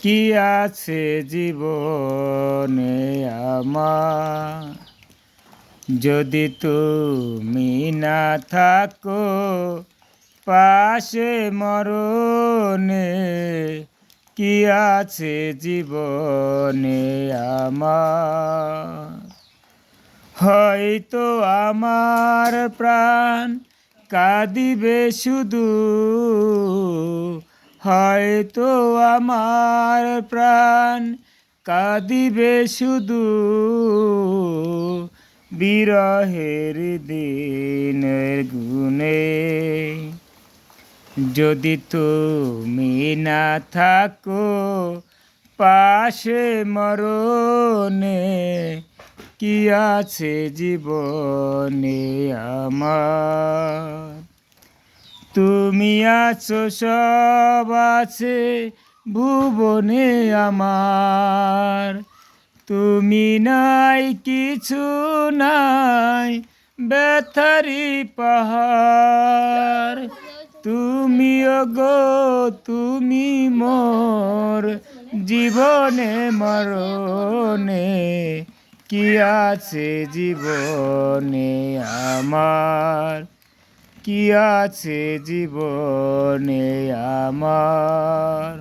কি আছে জীবনে আমার, যদি তুমি না থাকো পাশে মরণে। কি আছে জীবনে আমার, হয়তো আমার প্রাণ কাঁদিবে শুধু, হয়তো আমার প্রাণ কাঁদিবে শুধু, বিরহের দিনের গুণে। যদি তুমি না থাকো পাশে মরণে। কি আছে জীবনে আমার, তুমি আছো সব আছে ভুবনে আমার। তুমি নাই কিছু নাই ব্যথারি পাহাড়। তুমি গো তুমি মোর জীবনে মরণে। কি আছে জীবনে আমার, কি আছে জীবনে আমার।